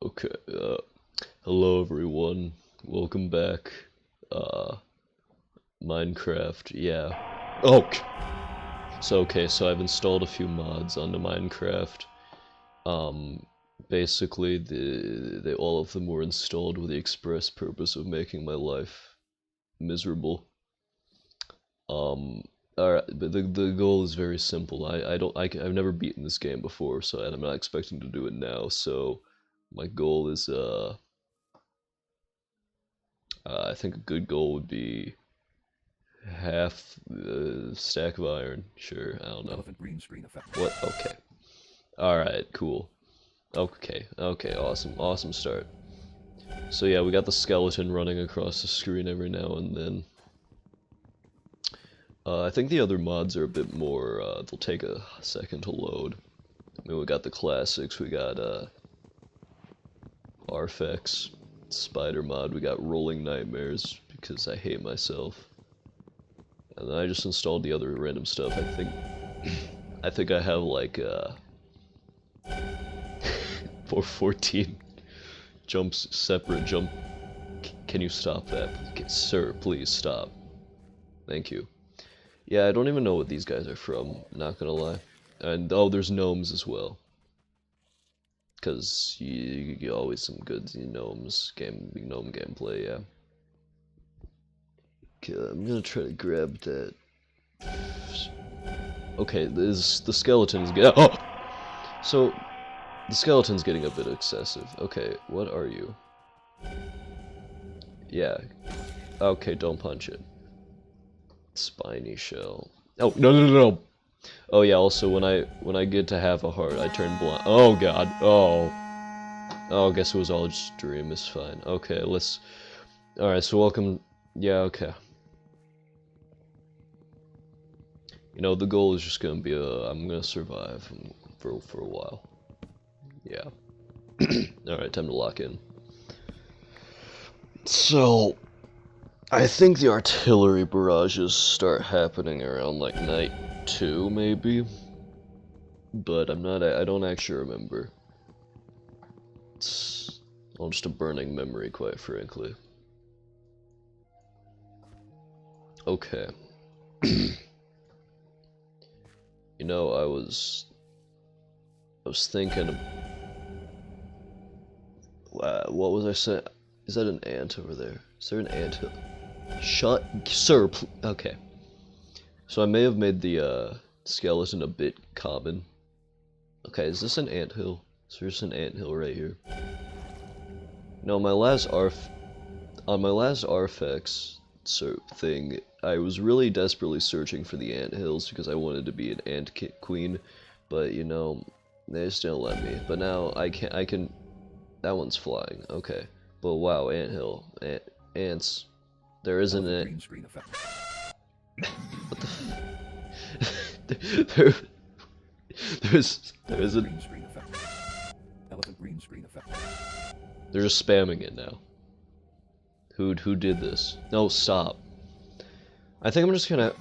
Okay, hello everyone. Welcome back. Uh, Minecraft, yeah. Oh! So I've installed a few mods onto Minecraft. Um, Basically, all of them were installed with the express purpose of making my life miserable. Um, Alright, but the goal is very simple. I've never beaten this game before, so I'm not expecting to do it now, so my goal is, I think a good goal would be half the stack of iron. Sure, I don't know. Elephant green screen effect. What? Okay. Alright, cool. Okay, awesome start. So yeah, we got the skeleton running across the screen every now and then. I think the other mods are a bit more, they'll take a second to load. I mean, we got the classics, we got, Arfex, Spider mod, we got Rolling Nightmares, because I hate myself. And then I just installed the other random stuff. I think I have like 14 jumps, separate jump. Can you stop that, sir? Please stop. Thank you. Yeah, I don't even know what these guys are from. Not gonna lie. And oh, there's gnomes as well. Cause you always some good gnomes gnome gameplay. Yeah. Okay, I'm gonna try to grab that. Okay, the skeleton's oh! So, the skeleton's getting a bit excessive. Okay, what are you? Yeah. Okay, don't punch it. Spiny shell. Oh, no. Oh yeah, also when I get to half a heart, I turn blind. Oh god. Oh. Oh, I guess it was all just a dream. It's fine. Okay, let's... Alright, so welcome... Yeah, okay. You know, the goal is just gonna be I'm gonna survive for a while. Yeah. Alright, time to lock in. So, I think the artillery barrages start happening around like night 2, maybe? But I don't actually remember. It's all just a burning memory, quite frankly. Okay. You know, I was thinking, what was I saying? Is that an ant over there? Is there an ant hill? Shut, sir, okay. So I may have made the, skeleton a bit common. Okay, is this an ant hill? So there's an ant hill right here. No, on my last Arfex thing, I was really desperately searching for the ant hills because I wanted to be an ant queen, but you know, they just didn't let me. But now I can, that one's flying, okay. But wow, ant hill, ants, there isn't it. Green screen effect. What the there isn't. Green screen effect. Elephant green screen effect. They're just spamming it now. Who did this? No, stop. I think I'm just gonna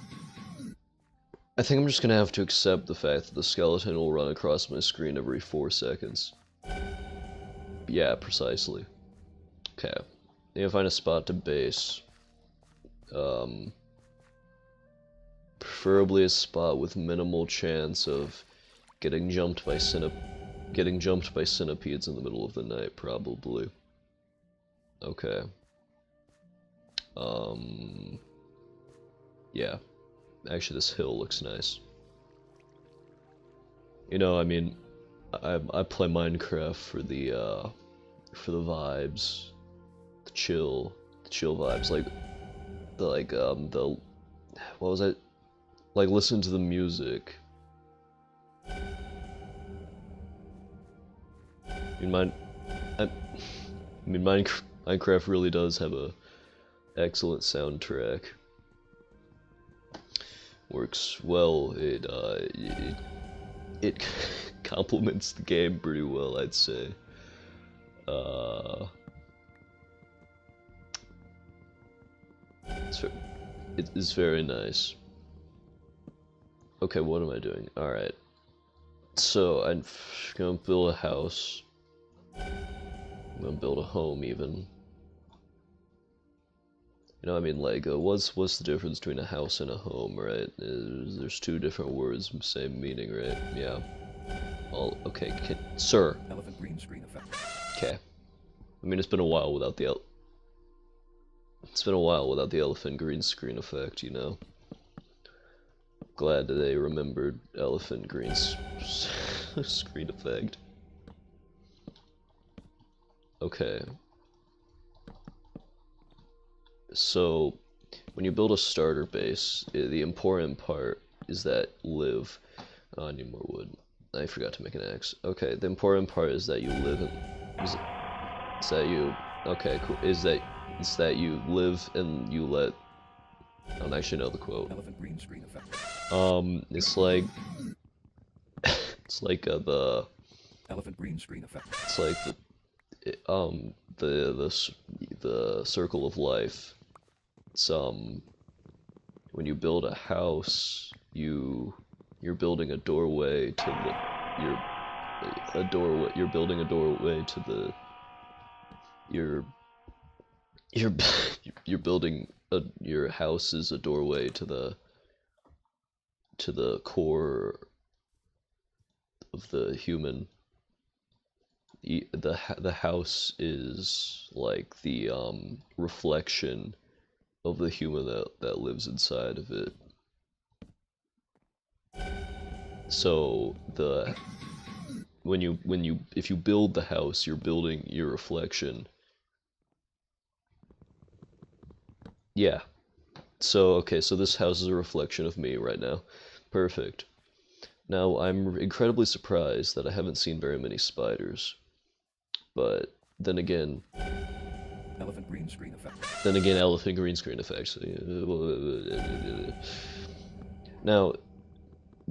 have to accept the fact that the skeleton will run across my screen every 4 seconds. Yeah, precisely. Okay. Need to find a spot to base. Preferably a spot with minimal chance of getting jumped by centipedes in the middle of the night, probably. Okay. Yeah. Actually, this hill looks nice. You know, I mean, I play Minecraft for the vibes, the chill vibes, like the what was it? Like listen to the music. I mean, Minecraft really does have a excellent soundtrack. Works well. It complements the game pretty well, I'd say. It's very nice. Okay, what am I doing? Alright. So, I'm gonna build a house. I'm gonna build a home even. You know, I mean, Lego. What's the difference between a house and a home, right? There's two different words, same meaning, right? Yeah. All okay, sir. Elephant green screen effect. Okay. I mean, it's been a while without the elephant green screen effect, you know. Glad that they remembered elephant green screen effect. Okay. So, when you build a starter base, the important part is that live. Oh, I need more wood. I forgot to make an axe. Okay, the important part is that you live in. Is that you? Okay, cool. Is that you live and you let. I don't actually know the quote. Elephant green screen effect. It's like. It's like the. Elephant green screen effect. It's like the circle of life. It's when you build a house, you're building a doorway to the you're building a doorway to the you're you're building your house is a doorway to the core of the human. The house is like the reflection of the human that lives inside of it. So if you build the house, you're building your reflection. Yeah. So okay, so this house is a reflection of me right now. Perfect. Now I'm incredibly surprised that I haven't seen very many spiders. But then again, Elephant green screen effect. elephant green screen effects. Now,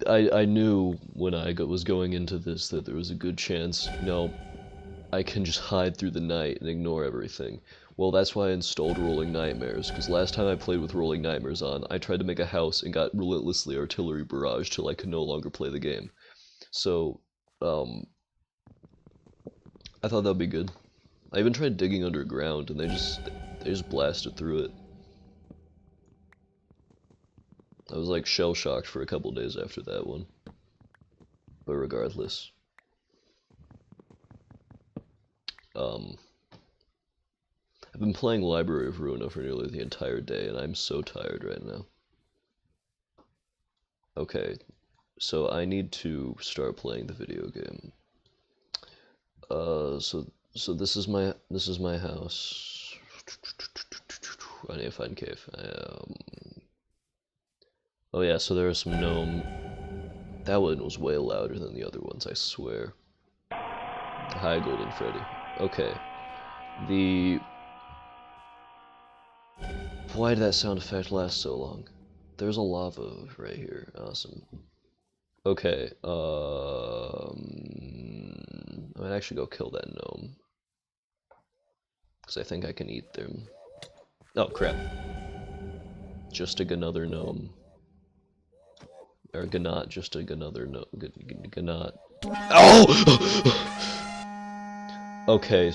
I knew when I was going into this that there was a good chance, I can just hide through the night and ignore everything. Well, that's why I installed Rolling Nightmares, because last time I played with Rolling Nightmares on, I tried to make a house and got relentlessly artillery barraged till I could no longer play the game. So, I thought that'd be good. I even tried digging underground, and they just blasted through it. I was like shell-shocked for a couple days after that one. But regardless. I've been playing Library of Ruina for nearly the entire day, and I'm so tired right now. Okay, so I need to start playing the video game. So this is my house. I need to find cave. Oh yeah, so there are some gnome. That one was way louder than the other ones, I swear. Hi, Golden Freddy. Okay. Why did that sound effect last so long? There's a lava right here. Awesome. Okay, I might actually go kill that gnome. Because I think I can eat them. Oh, crap. Just another gnome. Or Ganot, just another gnome. Ganot. Oh! Okay,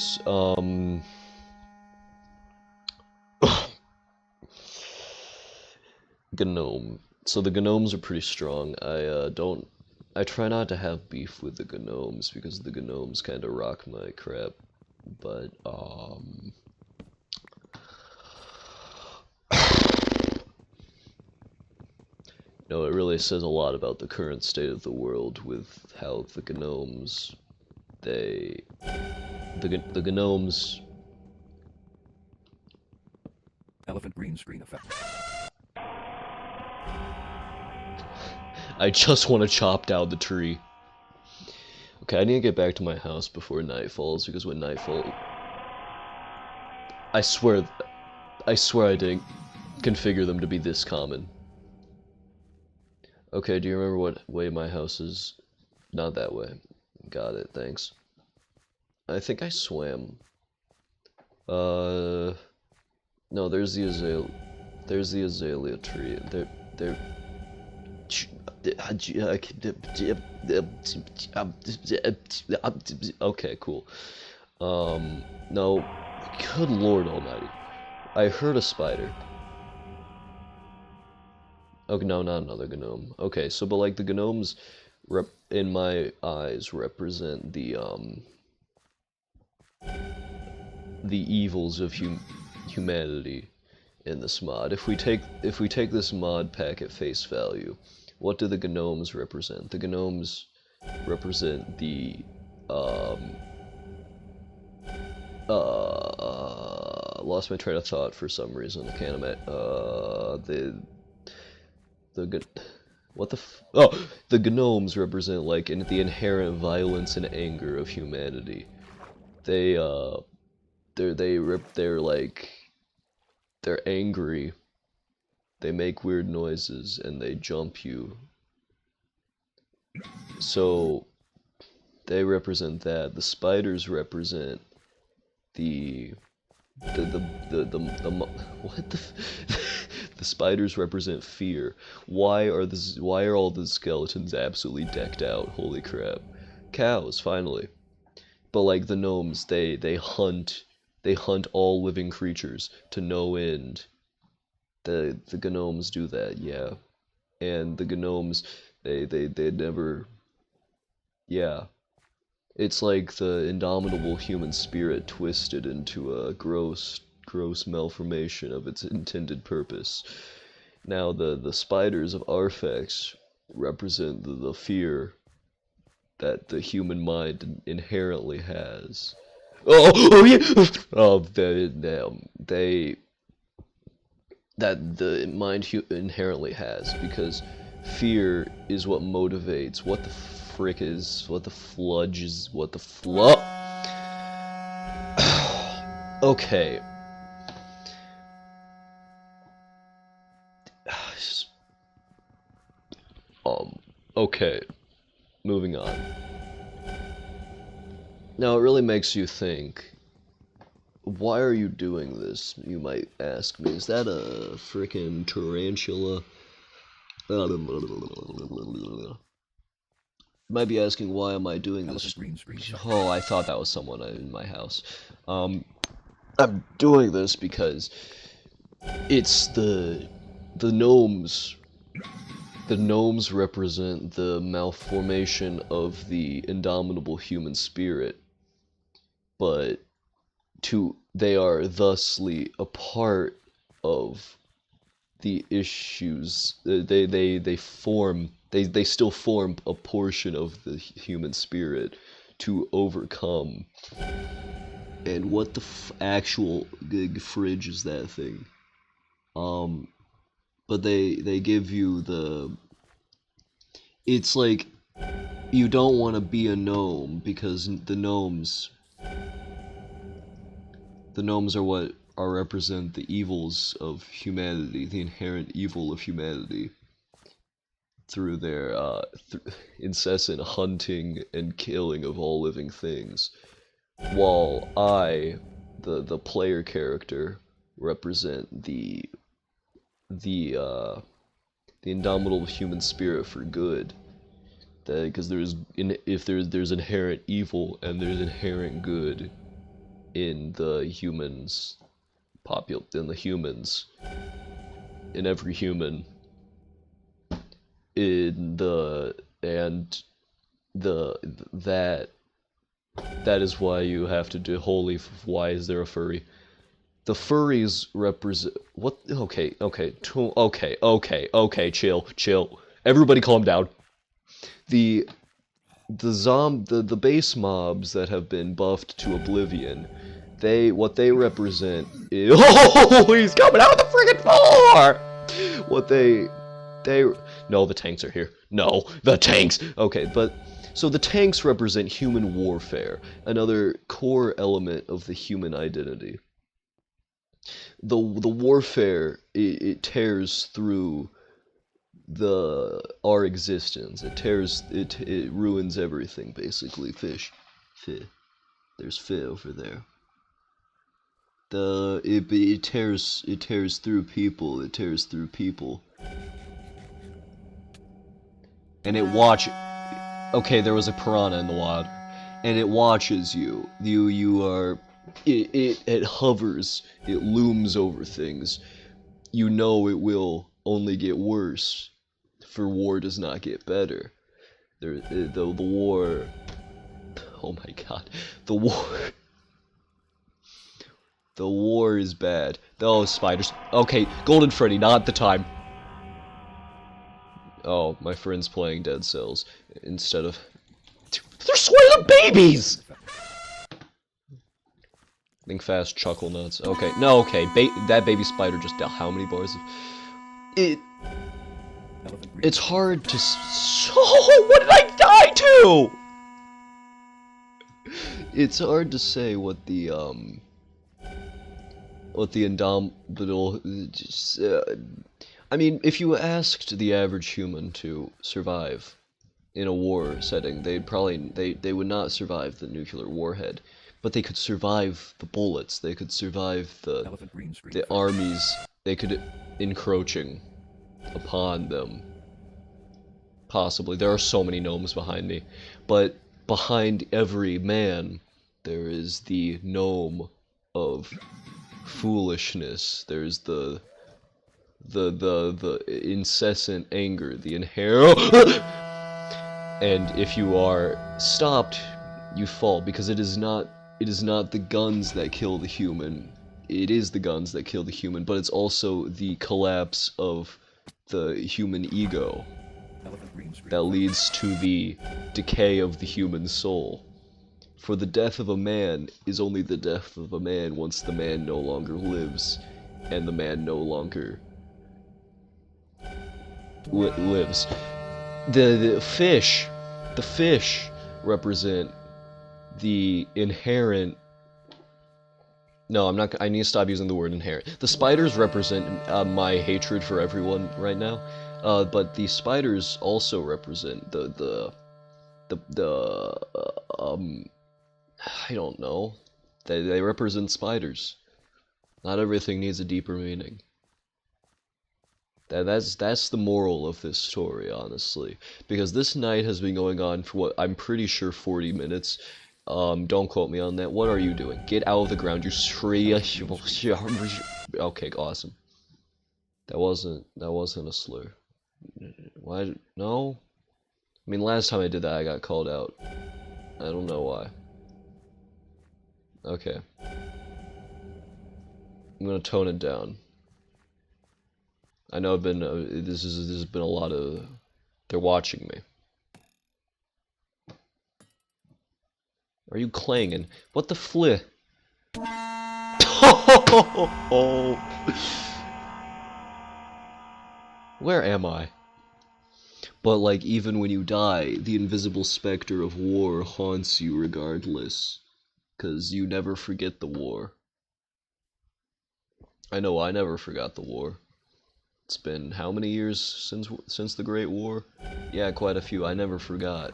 Gnome. So the Gnomes are pretty strong. I try not to have beef with the Gnomes because the Gnomes kind of rock my crap. But, it really says a lot about the current state of the world with how the Gnomes, the Gnomes... Elephant green screen effect. I just want to chop down the tree. Okay, I need to get back to my house before night falls, because when night falls... I swear I didn't configure them to be this common. Okay, do you remember what way my house is? Not that way. Got it, thanks. I think I swam. No, there's the azalea tree. Okay, cool. No. Good Lord Almighty. I heard a spider. Oh, no, not another gnome. Okay, so, but like the gnomes, in my eyes, represent the evils of humanity in this mod. If we take this mod pack at face value, what do the gnomes represent? The gnomes represent the lost my train of thought for some reason. I can't imagine. The good. What the oh, the gnomes represent like the inherent violence and anger of humanity. They they're like they're angry. They make weird noises and they jump you. So they represent that. The spiders represent the what the the spiders represent fear. Why are all the skeletons absolutely decked out? Holy crap. Cows, finally. But like the gnomes, they hunt all living creatures to no end. The gnomes do that, yeah. And the gnomes they never, yeah. It's like the indomitable human spirit twisted into a gross malformation of its intended purpose. Now the spiders of Arphax represent the fear that the human mind inherently has. Oh yeah. Oh, that the mind inherently has, because fear is what motivates. What the frick is? What the fludge is? What the flu? Okay. Okay. Moving on. Now it really makes you think. Why are you doing this? You might ask me. Is that a frickin' tarantula? You might be asking, why am I doing this? Green screen effect. Oh, I thought that was someone in my house. I'm doing this because it's the gnomes. The gnomes represent the malformation of the indomitable human spirit, but they are thusly a part of the issues. They still form a portion of the human spirit to overcome. And what the actual fridge is that thing? But they give you it's like, you don't want to be a gnome because the gnomes are what represent the evils of humanity, the inherent evil of humanity, through their incessant hunting and killing of all living things, while I, the player character, represent the indomitable human spirit for good. Because there's inherent evil and there's inherent good in the humans, in every human, that is why you have to do. Why is there a furry? The furries represent what? Okay, chill. Everybody, calm down. The base mobs that have been buffed to oblivion, what they represent is oh, he's coming out the friggin' floor. What no, the tanks are here. No, the tanks. Okay, but so the tanks represent human warfare, another core element of the human identity. The warfare, it tears through our existence. It ruins everything, basically. Fish. There's fish over there. It tears through people. It tears through people. And okay, there was a piranha in the water. and it watches you. You are, it hovers, it looms over things. You know it will only get worse, for war does not get better. The war, oh my god, the war, the war is bad. Oh, spiders. Okay, Golden Freddy, not the time. Oh, my friend's playing Dead Cells instead of... They're swinging babies! Think fast, chuckle nuts. Okay, no, okay. That baby spider just dealt how many bars of... It's hard to... Oh, what did I die to? It's hard to say what the indomitable... I mean, if you asked the average human to survive in a war setting, they would not survive the nuclear warhead, but they could survive the bullets, they could survive the armies, they could encroaching upon them. Possibly. There are so many gnomes behind me, but behind every man there is the gnome of foolishness. There's the incessant anger, the inherent and if you are stopped, you fall, because it is not the guns that kill the human. It is the guns that kill the human, but it's also the collapse of the human ego that leads to the decay of the human soul. For the death of a man is only the death of a man once the man no longer lives, and the man no longer lives. The fish represent the inherent... No, I'm not. I need to stop using the word inherent. The spiders represent my hatred for everyone right now, but the spiders also represent the I don't know. They represent spiders. Not everything needs a deeper meaning. That's the moral of this story, honestly. Because this night has been going on for what I'm pretty sure 40 minutes. Don't quote me on that. What are you doing? Get out of the ground, you tree. Okay, awesome. That wasn't a slur. Why? No? I mean, last time I did that, I got called out. I don't know why. Okay. I'm gonna tone it down. I know I've been, this has been a lot of, they're watching me. Are you clanging? What the fli? Where am I? But like, even when you die, the invisible specter of war haunts you regardless. 'Cause you never forget the war. I know I never forgot the war. It's been how many years since the Great War? Yeah, quite a few. I never forgot.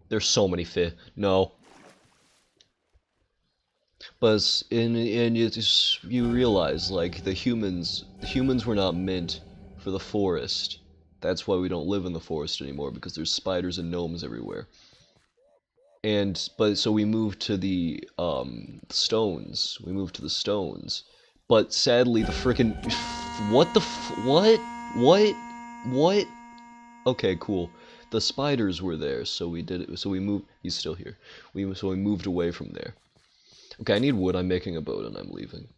There's so many no. But you realize, like, the humans were not meant for the forest. That's why we don't live in the forest anymore, because there's spiders and gnomes everywhere. But so we moved to the stones. We moved to the stones. But sadly, the frickin' what? Okay, cool. The spiders were there, so we did it. So we moved. He's still here. So we moved away from there. Okay, I need wood. I'm making a boat and I'm leaving.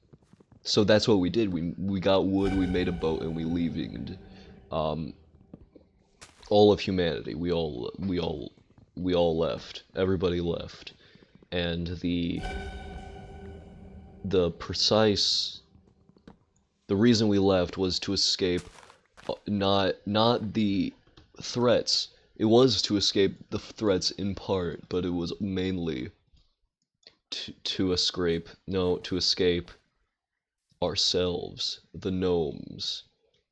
So that's what we did. We got wood. We made a boat and we leaving. All of humanity. We all left. Everybody left, and the reason we left was to escape, not the threats. It was to escape the threats in part, but it was mainly to escape ourselves, the gnomes,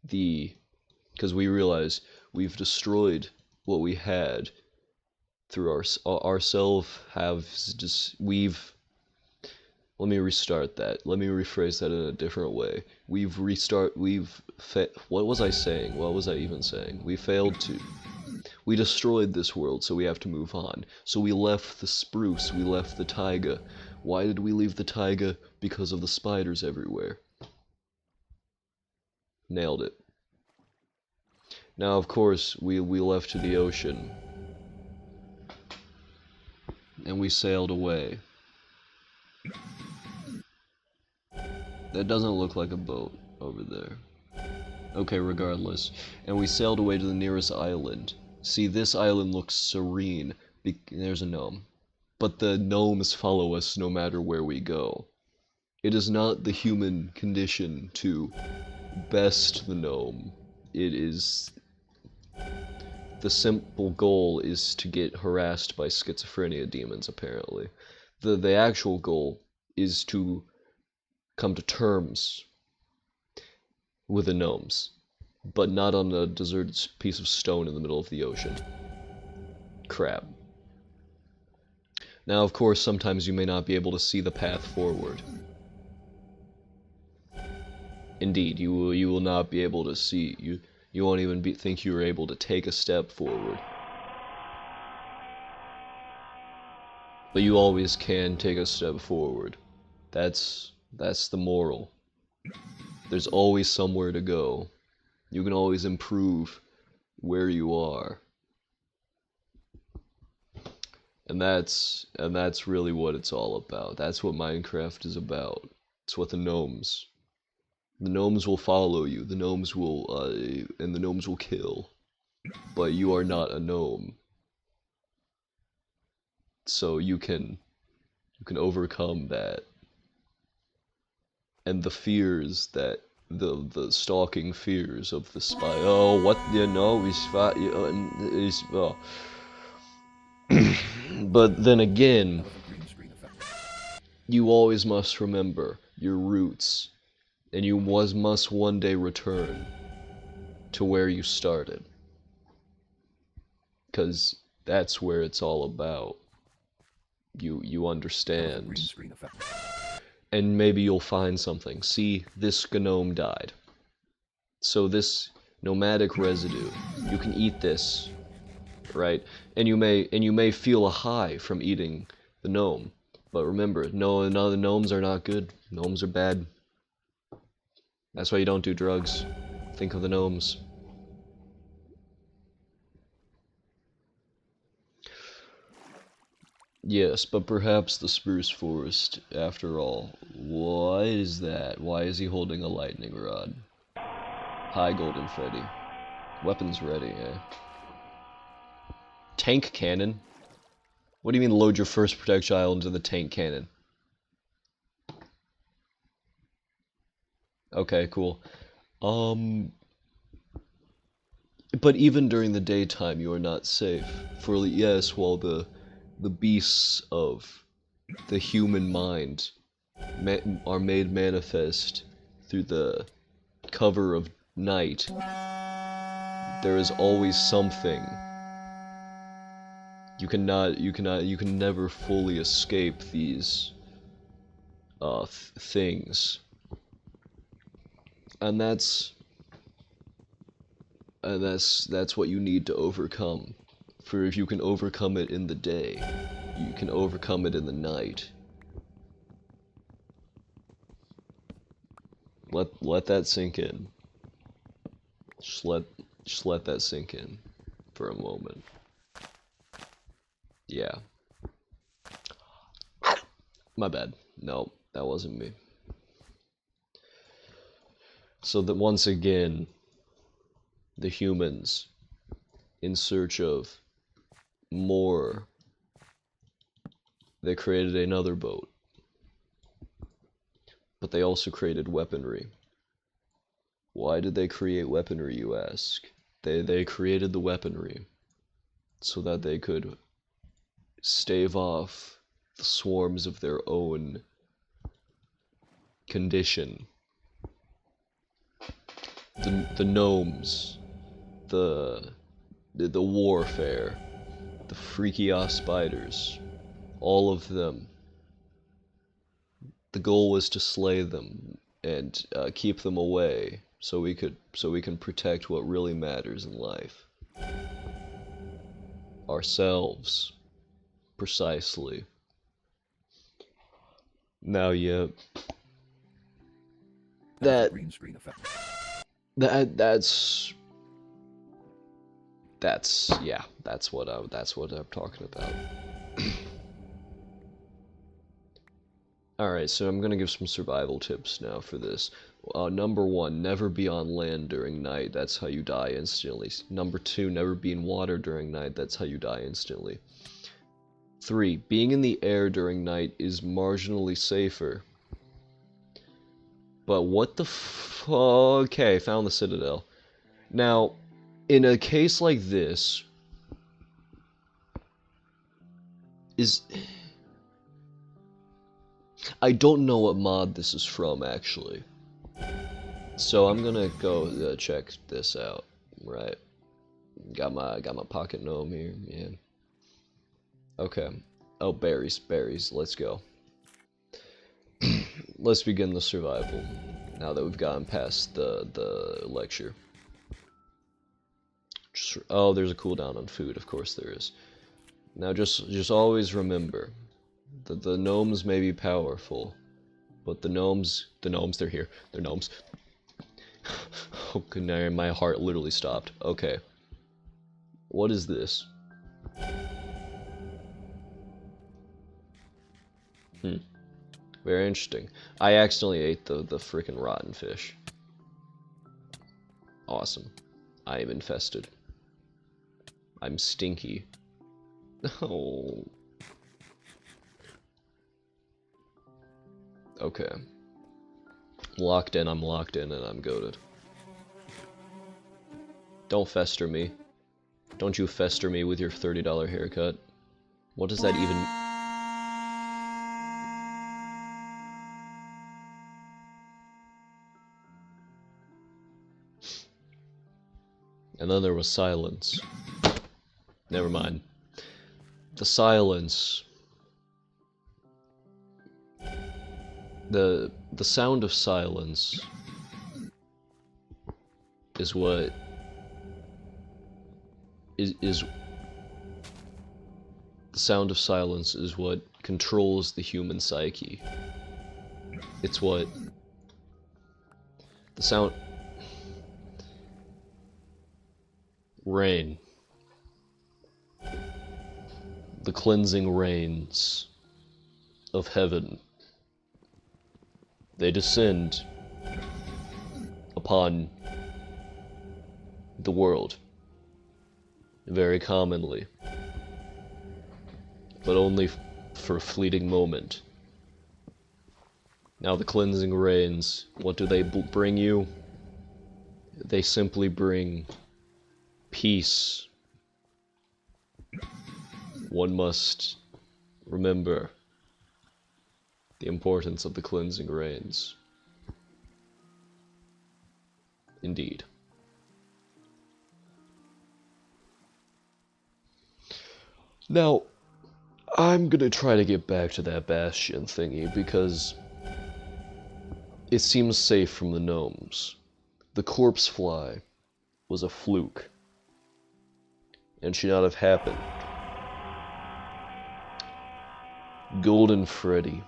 because we realized we've destroyed what we had through let me restart that. Let me rephrase that in a different way. What was I saying? What was I even saying? We failed to We destroyed this world, so we have to move on. So we left the spruce, we left the taiga. Why did we leave the taiga? Because of the spiders everywhere. Nailed it. Now, of course, we left to the ocean. And we sailed away. That doesn't look like a boat over there. Okay, regardless. And we sailed away to the nearest island. See, this island looks serene. There's a gnome. But the gnomes follow us no matter where we go. It is not the human condition to best the gnome. It is... The simple goal is to get harassed by schizophrenia demons, apparently. The actual goal is to come to terms with the gnomes, but not on a deserted piece of stone in the middle of the ocean. Crap. Now, of course, sometimes you may not be able to see the path forward. Indeed, you will not be able to see. You won't even think you are able to take a step forward. But you always can take a step forward. That's the moral. There's always somewhere to go. You can always improve where you are. And that's really what it's all about. That's what Minecraft is about. It's what the gnomes will follow you. The gnomes will and the gnomes will kill. But you are not a gnome. So you can overcome that. And the fears that the stalking fears of the spy. Oh, what is oh. But then again, you always must remember your roots, and you must one day return to where you started, because that's where it's all about. You understand. And maybe you'll find something. See, this gnome died. So this nomadic residue, you can eat this, right? And you may feel a high from eating the gnome. But remember, no, the gnomes are not good. Gnomes are bad. That's why you don't do drugs. Think of the gnomes. Yes, but perhaps the spruce forest, after all. What is that? Why is he holding a lightning rod? Hi, Golden Freddy. Weapons ready, eh? Tank cannon? What do you mean load your first projectile into the tank cannon? Okay, cool. But even during the daytime, you are not safe. For yes, while the beasts of the human mind are made manifest through the cover of night, there is always something. You can never fully escape these things, and that's what you need to overcome. For if you can overcome it in the day, you can overcome it in the night. Let that sink in. Just let that sink in for a moment. Yeah. My bad. No, that wasn't me. So that once again, the humans, in search of more, they created another boat. But they also created weaponry. Why did they create weaponry, you ask? They created the weaponry so that they could stave off the swarms of their own condition. The gnomes, the warfare, the freaky ass spiders, all of them. The goal was to slay them and keep them away, so we can protect what really matters in life. ourselves. Precisely. Now, yeah, Elephant that green screen effect. that's yeah, that's what I'm talking about. Alright, so I'm gonna give some survival tips now for this. Number 1, never be on land during night, that's how you die instantly. Number 2, never be in water during night, that's how you die instantly. 3, being in the air during night is marginally safer. But what the okay, found the Citadel. Now, in a case like this, I don't know what mod this is from, actually. So I'm gonna go check this out. Right. Got my pocket gnome here, yeah. Okay. Oh, berries. Let's go. Let's begin the survival, now that we've gotten past the lecture. Oh, there's a cooldown on food, of course there is. Now just always remember that the gnomes may be powerful, but the gnomes, they're here. They're gnomes. Oh, good night, my heart literally stopped. Okay. What is this? Very interesting. I accidentally ate the freaking rotten fish. Awesome. I am infested. I'm stinky. Oh. Okay. Locked in, I'm locked in, and I'm goated. Don't fester me. Don't you fester me with your $30 haircut. What does that even... And then there was silence. Never mind. The silence. The sound of silence is what is the sound of silence is what controls the human psyche. It's what the sound... Rain. The cleansing rains of heaven. They descend upon the world very commonly, but only for a fleeting moment. Now the cleansing rains, what do they bring you? They simply bring peace. One must remember the importance of the cleansing rains. Indeed. Now, I'm gonna try to get back to that bastion thingy because it seems safe from the gnomes. The corpse fly was a fluke and should not have happened. Golden Freddy.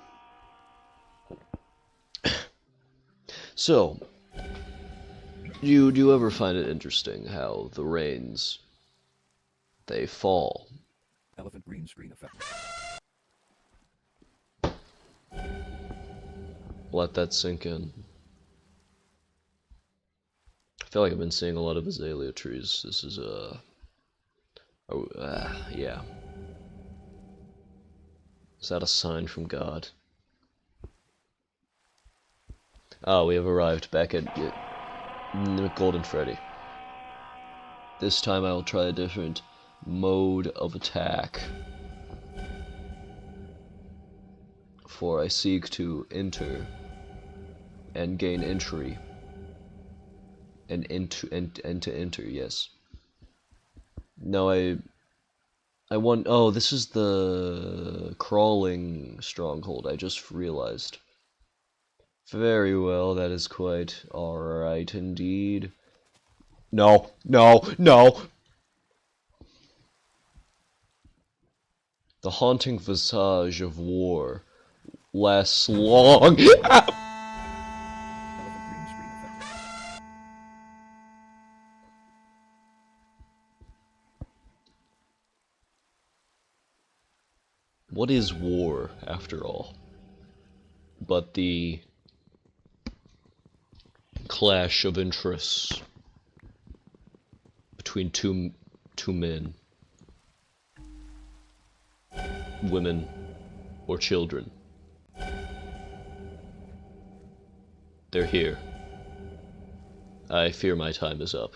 So, do you ever find it interesting how the rains, they fall? Elephant green screen effect. Let that sink in. I feel like I've been seeing a lot of azalea trees. This is yeah. Is that a sign from God? Oh, we have arrived back at Golden Freddy. This time I will try a different mode of attack. For I seek to enter and gain entry. And to enter, yes. No, I want... Oh, this is the crawling stronghold, I just realized. Very well, that is quite alright indeed. No, no, no! The haunting visage of war lasts long. Elephant green screen effect. What is war, after all, but the clash of interests between two men, women, or children? They're here. I fear my time is up.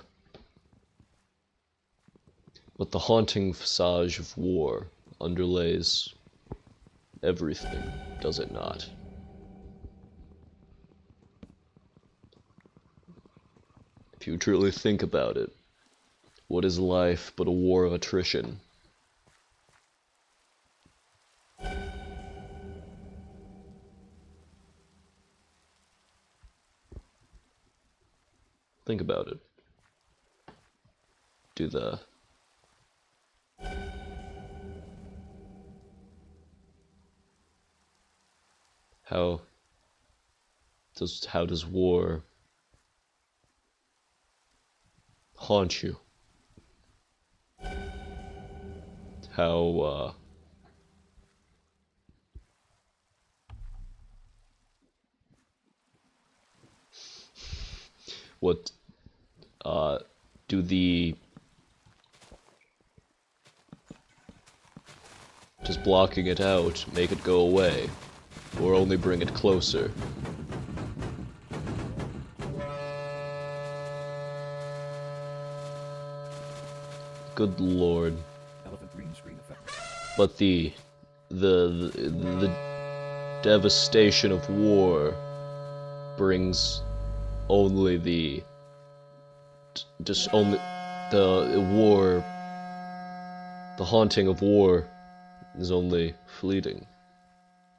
But the haunting visage of war underlays everything, does it not? If you truly think about it, what is life but a war of attrition? Think about it. How does war haunt you? How what do the just blocking it out make it go away, or only bring it closer? Good lord. Elephant green screen effect. But the devastation of war brings only the haunting of war is only fleeting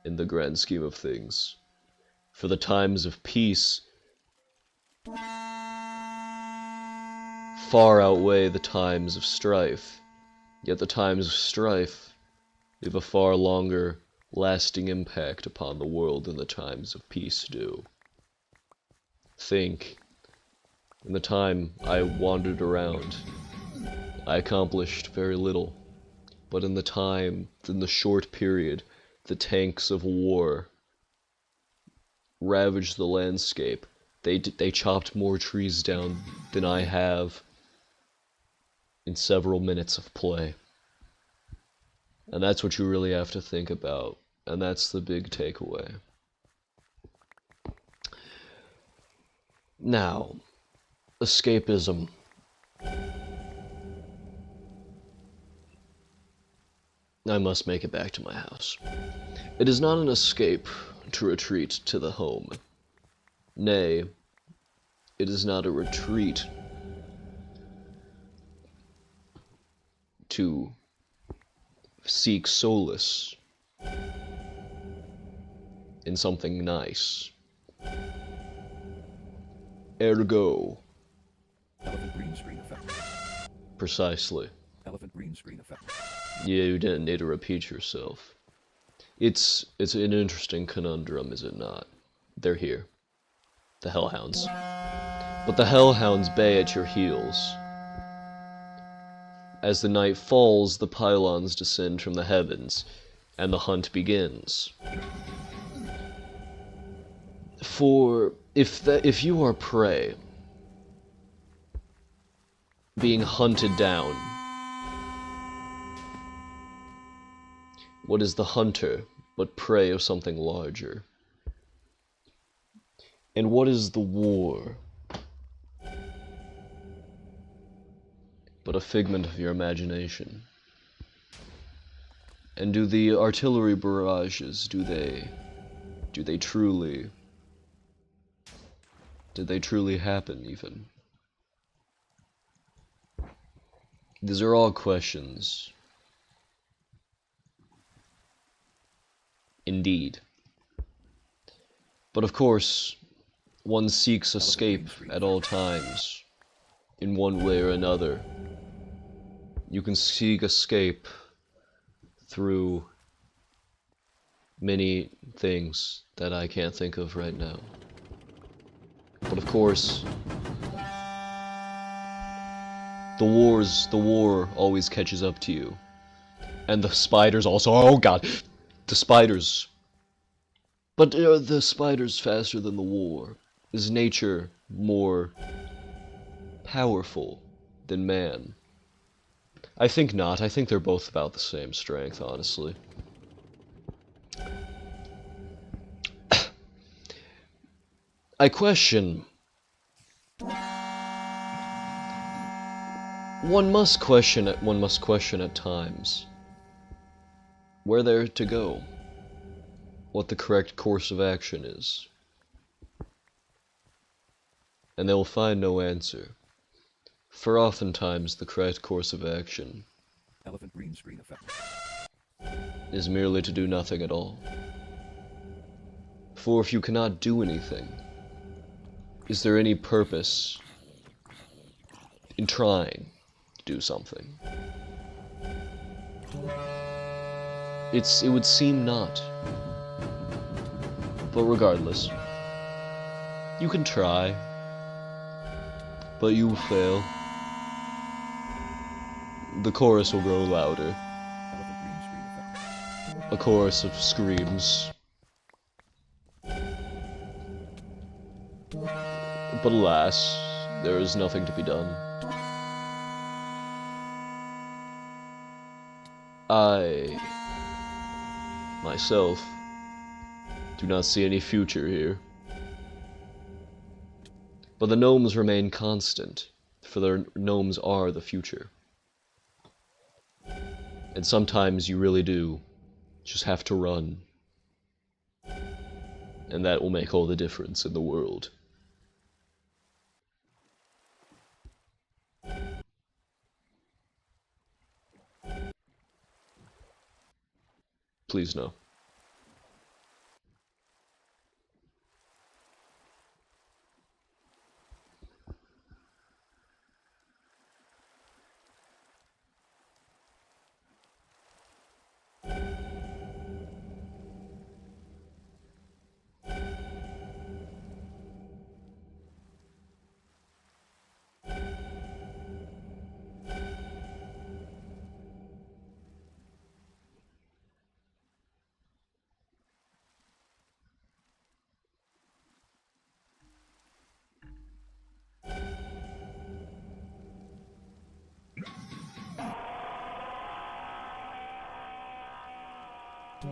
in the grand scheme of things. For the times of peace far outweigh the times of strife, yet the times of strife leave a far longer lasting impact upon the world than the times of peace do. Think, in the time I wandered around, I accomplished very little, but in the short period, the tanks of war ravaged the landscape. They chopped more trees down than I have in several minutes of play. And that's what you really have to think about, and that's the big takeaway. Now, escapism. I must make it back to my house. It is not an escape to retreat to the home. Nay, it is not a retreat to seek solace in something nice. Ergo. Elephant green screen effect. Precisely. Elephant green screen effect. Yeah, you didn't need to repeat yourself. It's an interesting conundrum, is it not? They're here. The Hellhounds. But the Hellhounds bay at your heels. As the night falls, the pylons descend from the heavens, and the hunt begins. For if you are prey, being hunted down, what is the hunter but prey of something larger? And what is the war but a figment of your imagination? And do the artillery barrages, did they truly happen even? These are all questions. Indeed. But of course, one seeks escape at all times, in one way or another. You can seek escape through many things that I can't think of right now. But of course, the war always catches up to you. And the spiders also, oh god, the spiders. But are the spiders faster than the war? Is nature more powerful than man? I think not. I think they're both about the same strength, honestly. I question. One must question at times where they're to go, what the correct course of action is. And they will find no answer, for oftentimes the correct course of action Elephant green screen effect. is merely to do nothing at all. For if you cannot do anything, is there any purpose in trying to do something? It would seem not. But regardless, you can try, but you will fail. The chorus will grow louder. Elephant green screen effect. A chorus of screams. But alas, there is nothing to be done. I, myself, do not see any future here. But the gnomes remain constant, for the gnomes are the future. And sometimes you really do just have to run. And that will make all the difference in the world. Please no.